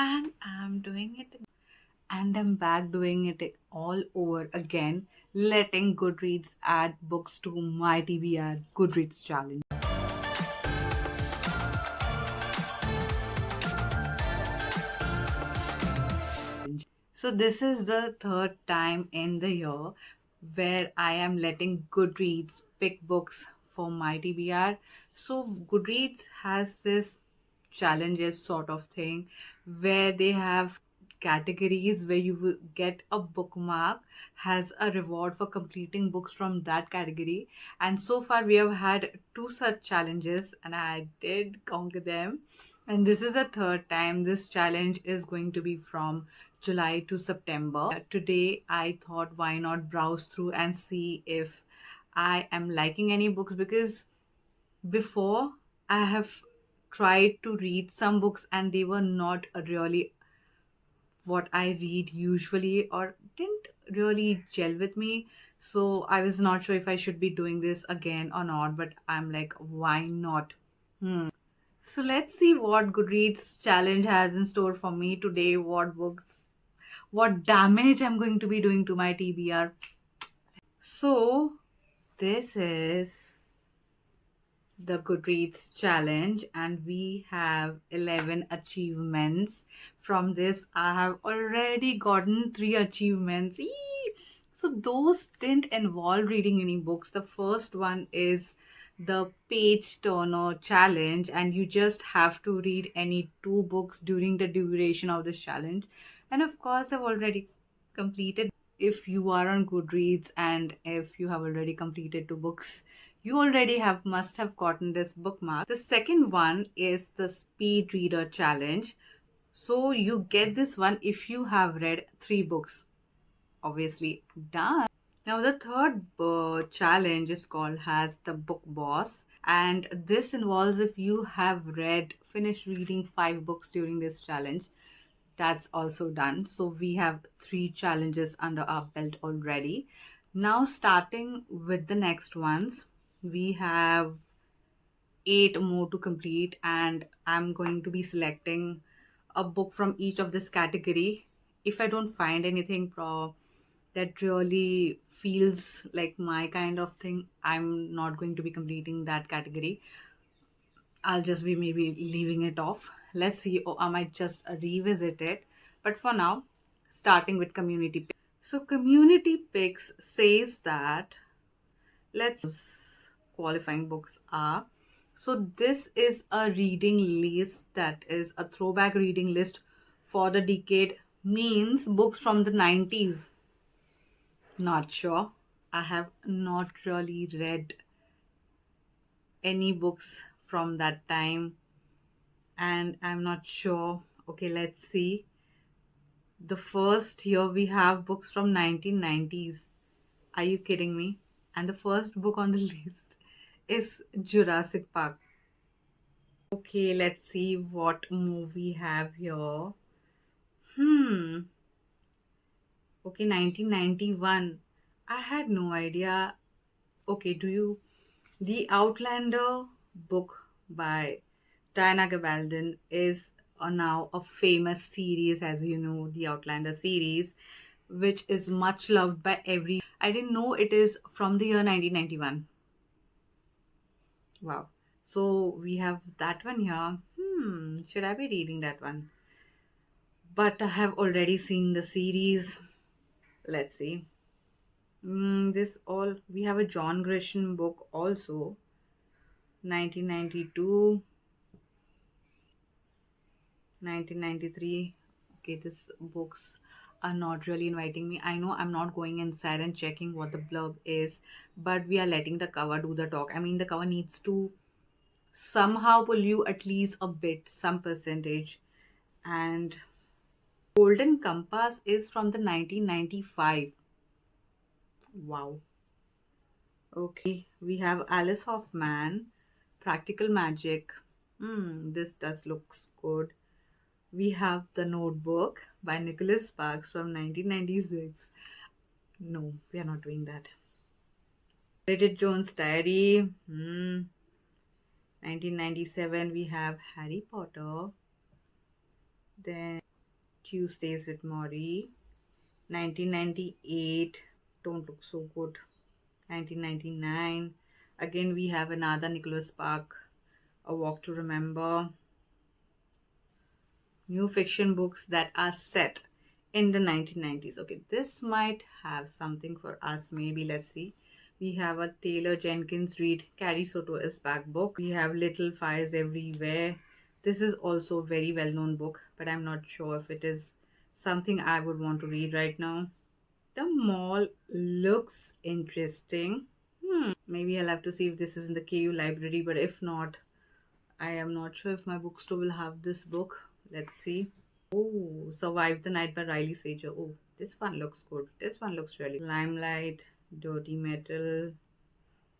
and I'm doing it and I'm back doing it all over again, letting Goodreads add books to my TBR Goodreads challenge. So, this is the third time in the year where I am letting Goodreads pick books for my TBR. So, Goodreads has this challenges sort of thing where they have categories where you will get a bookmark has a reward for completing books from that category, and so far we have had two such challenges and I did conquer them, and this is the third time. This challenge is going to be from July to September. Today I thought, why not browse through and see if I am liking any books, because before I have tried to read some books and they were not really what I read usually or didn't really gel with me. So I was not sure if I should be doing this again or not, but I'm like, why not? So let's see what Goodreads challenge has in store for me today, what books, what damage I'm going to be doing to my TBR. So this is the Goodreads challenge, and we have 11 achievements. From this, I have already gotten 3 achievements. Eee! So, those didn't involve reading any books. The first one is the page turner challenge, and you just have to read any 2 books during the duration of this challenge. And of course, I've already completed. If you are on Goodreads and if you have already completed 2 books, you already have must have gotten this bookmark. The second one is the speed reader challenge. So you get this one if you have read 3 books. Obviously done. Now the third challenge is called has the book boss, and this involves if you have finished reading 5 books during this challenge. That's also done. So we have 3 challenges under our belt already. Now, starting with the next ones, we have 8 more to complete, and I'm going to be selecting a book from each of this category. If I don't find anything that really feels like my kind of thing, I'm not going to be completing that category. I'll just be maybe leaving it off. Let's see, or I might just revisit it. But for now, starting with community picks. So, community picks says that let's qualifying books are. So, this is a reading list that is a throwback reading list for the decade, means books from the 90s. Not sure. I have not really read any books from that time, and I'm not sure. Okay, let's see. The first here we have books from 1990s. Are you kidding me? And the first book on the list is Jurassic Park. Okay, let's see what movie we have here. Hmm. Okay, 1991. I had no idea. Okay, do you The Outlander book by Diana Gabaldon is now a famous series, as you know, the Outlander series, which is much loved by every. I didn't know it is from the year 1991. Wow. So we have that one here. Should I be reading that one? But I have already seen the series. Let's see. This all we have a John Grisham book also, 1992. 1993. Okay, these books are not really inviting me. I know I'm not going inside and checking what the blurb is, but we are letting the cover do the talk. I mean, the cover needs to somehow pull you at least a bit, some percentage. And Golden Compass is from the 1995. Wow. Okay, we have Alice Hoffman, Practical Magic. This does looks good. We have The Notebook by Nicholas Sparks from 1996. No, we are not doing that. Bridget Jones' Diary. 1997. We have Harry Potter. Then Tuesdays with Maury. 1998, don't look so good. 1999, again we have another Nicholas Spark, A Walk to Remember. New fiction books that are set in the 1990s. Okay, this might have something for us, maybe. Let's see. We have a Taylor Jenkins Reid, Carrie Soto is back book. We have Little Fires Everywhere. This is also a very well known book, but I'm not sure if it is something I would want to read right now. The mall looks interesting. Maybe I'll have to see if this is in the KU library, but if not, I am not sure if my bookstore will have this book. Let's see. Oh, Survive the Night by Riley Sager. Oh, this one looks good. This one looks really Limelight, Dirty Metal.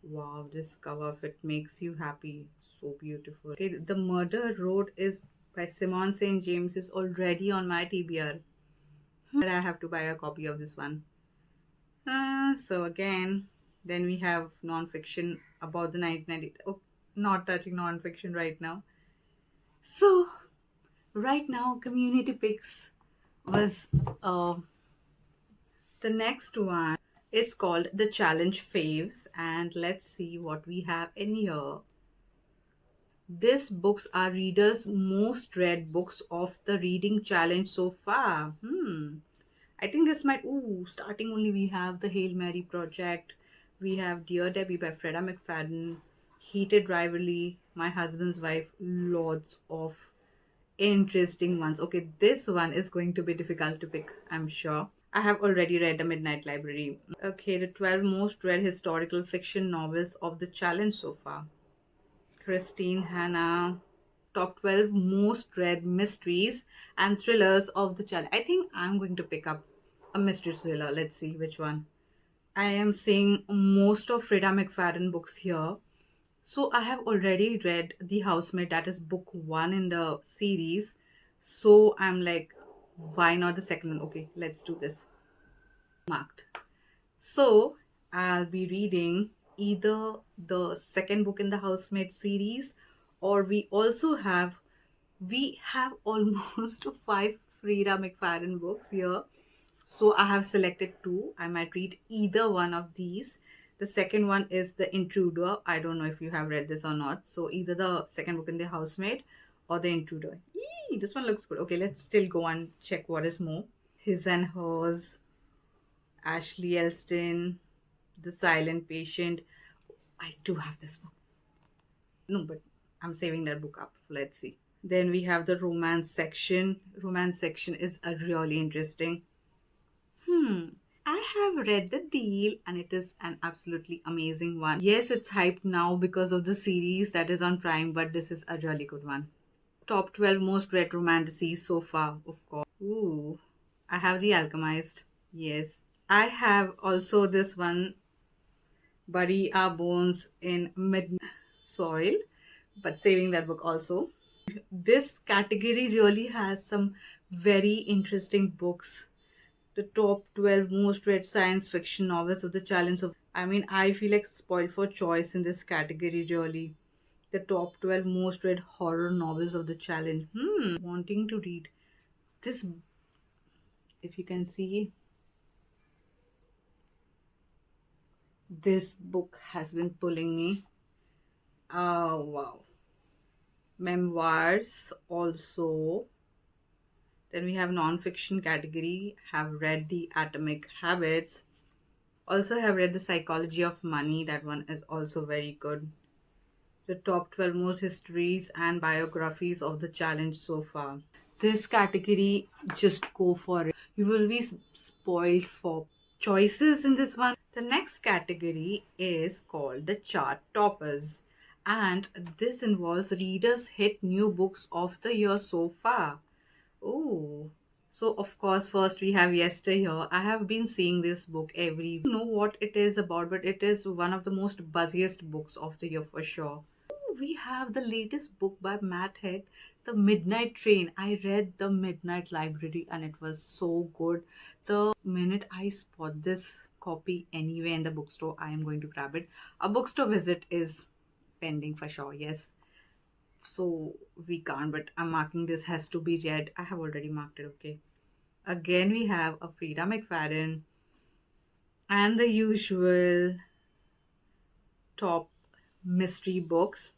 Wow, this cover of it makes you happy. So beautiful. Okay, The Murder Road is by Simon St. James is already on my TBR. But I have to buy a copy of this one. So again, then we have non-fiction about the 1990. Oh, not touching non-fiction right now. So right now, community picks was the next one is called the challenge faves, and let's see what we have in here. These books are readers' most read books of the reading challenge so far. I think this might. Ooh, starting only we have the Hail Mary Project. We have Dear Debbie by Freda McFadden. Heated Rivalry, My Husband's Wife. Lots of interesting ones. Okay, this one is going to be difficult to pick, I'm sure. I have already read The Midnight Library. Okay, the 12 most read historical fiction novels of the challenge so far. Christine Hanna, top 12 most read mysteries and thrillers of the challenge. I think I'm going to pick up a mystery thriller. Let's see which one. I am seeing most of Freda McFadden books here. So I have already read The Housemaid, that is book one in the series. So I'm like, why not the second one? Okay, let's do this. Marked. So I'll be reading either the second book in the Housemaid series, or we have almost five Frida McFadden books here. So I have selected two. I might read either one of these. The second one is The Intruder. I don't know if you have read this or not. So either the second book in the Housemaid or The Intruder. Yee, this one looks good. Okay, let's still go and check what is more. His and Hers, Ashley Elston, The Silent Patient. I do have this book. No, but I'm saving that book up. Let's see. Then we have the romance section. Romance section is a really interesting. I have read The Deal and it is an absolutely amazing one. Yes, it's hyped now because of the series that is on Prime, but this is a really good one. Top 12 most read romanticities so far, of course. Ooh, I have The Alchemist. Yes. I have also this one, Bury Our Bones in Mid Soil, but saving that book also. This category really has some very interesting books. The top 12 most read science fiction novels of the challenge of. I mean, I feel like spoiled for choice in this category, really. The top 12 most read horror novels of the challenge. Wanting to read this, if you can see, this book has been pulling me. Oh, wow. Memoirs also. Then we have non-fiction category. Have read The Atomic Habits. Also have read The Psychology of Money. That one is also very good. The top 12 most histories and biographies of the challenge so far. This category, just go for it. You will be spoiled for choices in this one. The next category is called the chart toppers, and this involves readers hit new books of the year so far. Oh, so of course, first we have Yester here. I have been seeing this book every. I don't know what it is about, but it is one of the most buzziest books of the year for sure. We have the latest book by Matt Haig, The Midnight Train. I read The Midnight Library and it was so good. The minute I spot this copy anywhere in the bookstore, I am going to grab it. A bookstore visit is pending for sure, yes. So we can't, but I'm marking this has to be read. I have already marked it, okay. Again, we have a Frida McFadden and the usual top mystery books.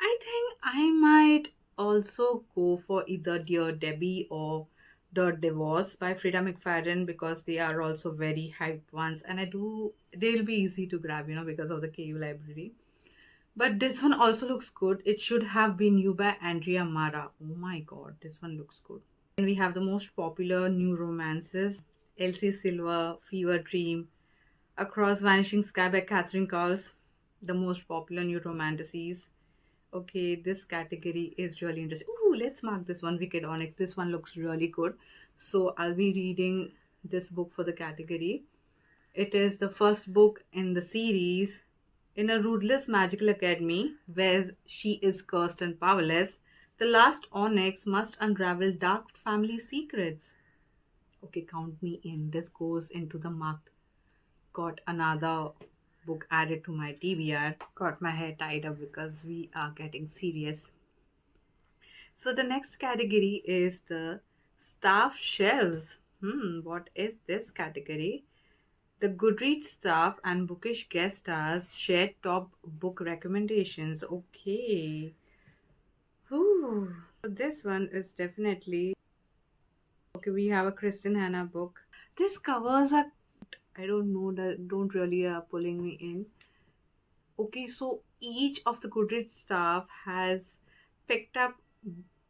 I think I might also go for either Dear Debbie or The Divorce by Frida McFadden because they are also very hyped ones, and they'll be easy to grab, because of the KU library. But this one also looks good. It should have been You by Andrea Mara. Oh my god, this one looks good. And we have the most popular new romances: Elsie Silver, Fever Dream, Across Vanishing Sky by Catherine Cowles, the most popular new romanticities. Okay, this category is really interesting. Ooh, let's mark this one, Wicked Onyx. This one looks really good. So I'll be reading this book for the category. It is the first book in the series. In a ruthless magical academy where she is cursed and powerless, the last Onyx must unravel dark family secrets. Okay, count me in. This goes into the marked. Got another book added to my TBR. Got my hair tied up because we are getting serious. So the next category is the staff shelves. What is this category? The Goodreads staff and bookish guest stars share top book recommendations. Okay. Whew. So this one is definitely okay. We have a Kristen Hanna book. These covers are, I don't know, that don't really pulling me in. Okay, so each of the Goodreads staff has picked up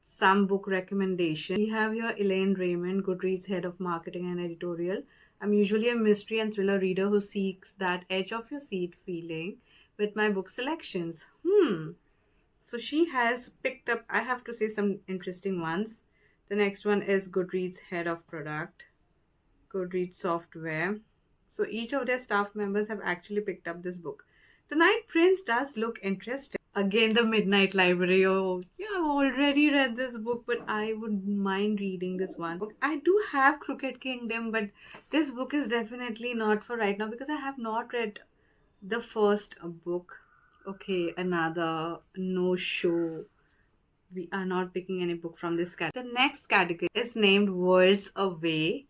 some book recommendation. We have here Elaine Raymond, Goodreads head of marketing and editorial. I'm usually a mystery and thriller reader who seeks that edge of your seat feeling with my book selections. So she has picked up, I have to say, some interesting ones. The next one is Goodreads head of product, Goodreads software. So each of their staff members have actually picked up this book. The Night Prince does look interesting. Again, the Midnight Library. Oh, yeah, I've already read this book, but I would mind reading this one. I do have Crooked Kingdom, but this book is definitely not for right now because I have not read the first book. Okay, another no show. We are not picking any book from this category. The next category is named Worlds Away.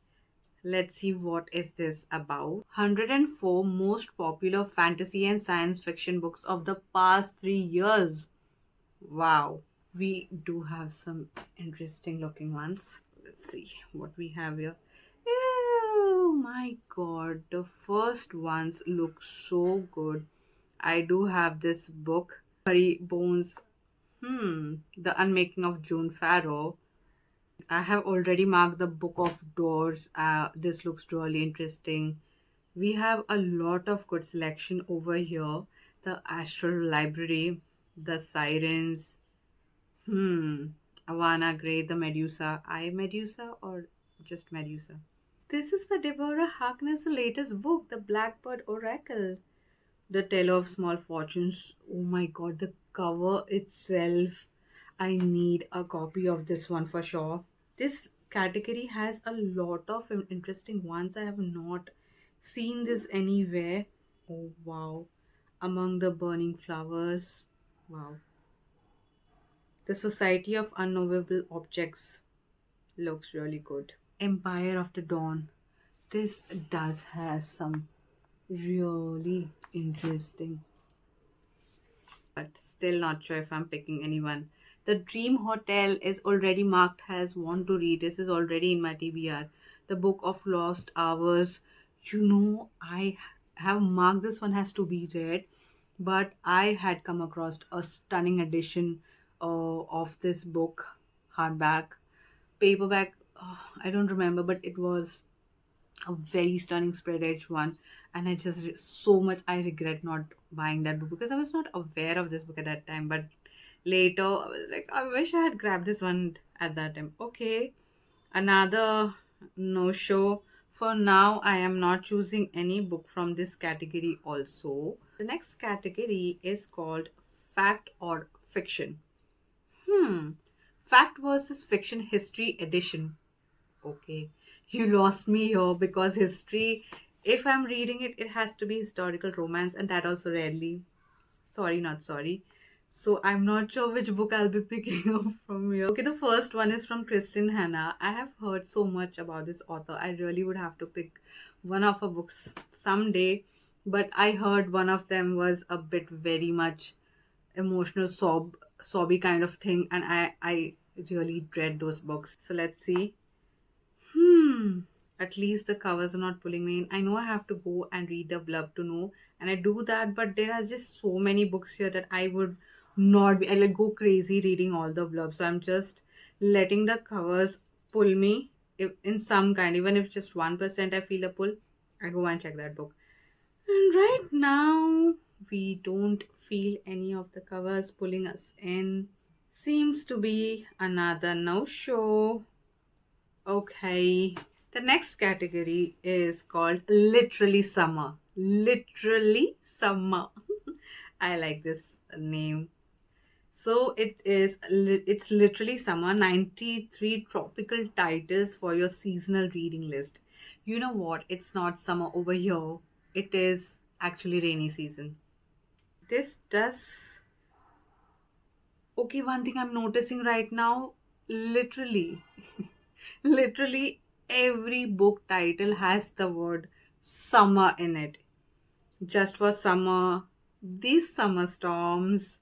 Let's see what is this about. 104 most popular fantasy and science fiction books of the past 3 years. Wow. We do have some interesting looking ones. Let's see what we have here. Oh my god, the first ones look so good. I do have this book, Furry Bones. The Unmaking of June Farrow. I have already marked the Book of Doors. This looks really interesting. We have a lot of good selection over here. The Astral Library, The Sirens, Avana Gray, The Medusa. I Medusa or just Medusa? This is for Deborah Harkness' latest book, The Blackbird Oracle. The Teller of Small Fortunes. Oh my god, the cover itself. I need a copy of this one for sure. This category has a lot of interesting ones. I have not seen this anywhere. Oh wow. Among the Burning Flowers. Wow. The Society of Unknowable Objects looks really good. Empire of the Dawn. This does has some really interesting, but still not sure if I'm picking anyone. The Dream Hotel is already marked as want to read. This is already in my TBR. The Book of Lost Hours. I have marked this one has to be read, but I had come across a stunning edition of this book, hardback, paperback. I don't remember, but it was a very stunning spread edge one, and I just so much I regret not buying that book because I was not aware of this book at that time. But later I was like, I wish I had grabbed this one at that time. Okay, another no show. For now I am not choosing any book from this category. Also, the next category is called fact or fiction. hmm Fact versus fiction history edition. Okay, you lost me here because history, if I'm reading it, it has to be historical romance, and that also rarely. Sorry, not sorry. So I'm not sure which book I'll be picking up from here. Okay, the first one is from Kristen Hanna. I have heard so much about this author. I really would have to pick one of her books someday. But I heard one of them was a bit very much emotional sobby kind of thing, and I really dread those books. So let's see. At least the covers are not pulling me in. I know I have to go and read the blurb to know, and I do that, but there are just so many books here that I would not be. I like go crazy reading all the blurbs. So I'm just letting the covers pull me if, in some kind, even if just 1% I feel a pull, I go and check that book. And right now, we don't feel any of the covers pulling us in. Seems to be another no show. Okay. The next category is called Literally Summer. Literally Summer. I like this name. So it's literally summer, 93 tropical titles for your seasonal reading list. You know what? It's not summer over here. It is actually rainy season. This does. Okay, one thing I'm noticing right now, literally, literally every book title has the word summer in it. Just for summer, these summer storms,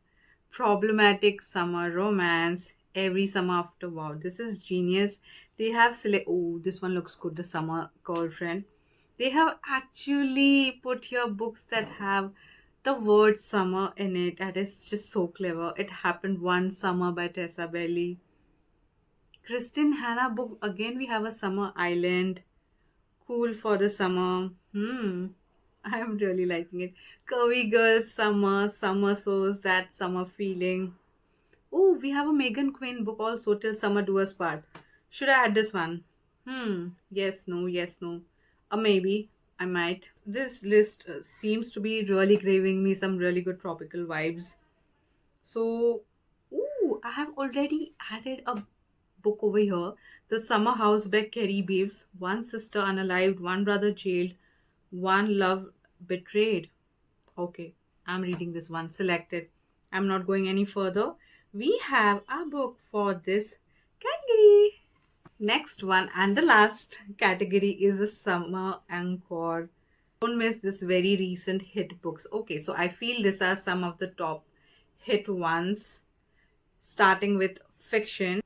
problematic summer romance, every summer after. Wow, this is genius. They have oh, this one looks good. The summer girlfriend. They have actually put here books that have the word summer in it. That is just so clever. It happened one summer by Tessa Bailey. Kristen Hanna book again. We have a summer island. Cool for the summer. I'm really liking it. Curvy girls, summer, summer souls, that summer feeling. Oh, we have a Megan Quinn book also, Till Summer Do Us Part. Should I add this one? Yes, no, yes, no. Or maybe I might. This list seems to be really giving me some really good tropical vibes. So, ooh, I have already added a book over here. The Summer House by Carrie Beeves. One sister unalived, one brother jailed, one love betrayed. Okay, I'm reading this one. Selected. I'm not going any further. We have a book for this category. Next one and the last category is the summer encore. Don't miss this very recent hit books. Okay, so I feel these are some of the top hit ones. Starting with fiction.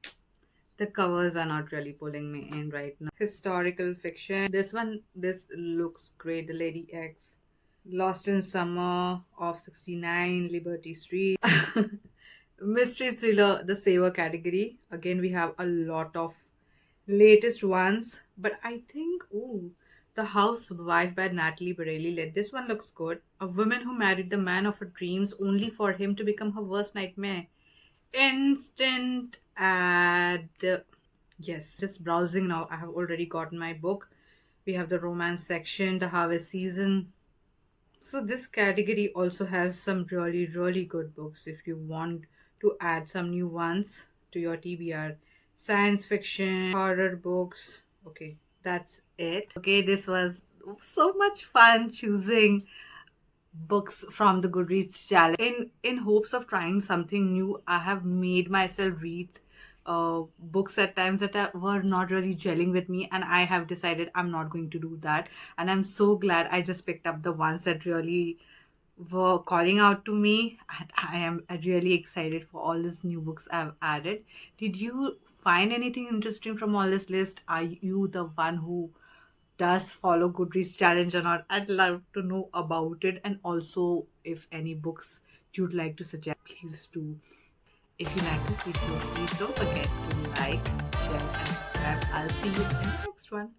The covers are not really pulling me in right now. Historical fiction. This looks great. The Lady X. Lost in Summer of 69, Liberty Street. Mystery thriller, the saver category. Again, we have a lot of latest ones, but I think, ooh, The Housewife by Natalie Bareilles. This one looks good. A woman who married the man of her dreams only for him to become her worst nightmare. Instant ad. Yes, just browsing now. I have already gotten my book. We have the romance section, the harvest season. So this category also has some really, really good books if you want to add some new ones to your TBR. Science fiction, horror books. Okay, that's it. Okay, this was so much fun choosing books from the Goodreads challenge. In hopes of trying something new, I have made myself read books at times that were not really gelling with me, and I have decided I'm not going to do that. And I'm so glad I just picked up the ones that really were calling out to me, and I am really excited for all these new books I've added. Did you find anything interesting from all this list? Are you the one who does follow Goodreads challenge or not? I'd love to know about it. And also, if any books you'd like to suggest, please do. If you like this video, please don't forget to like, share, and subscribe. I'll see you in the next one.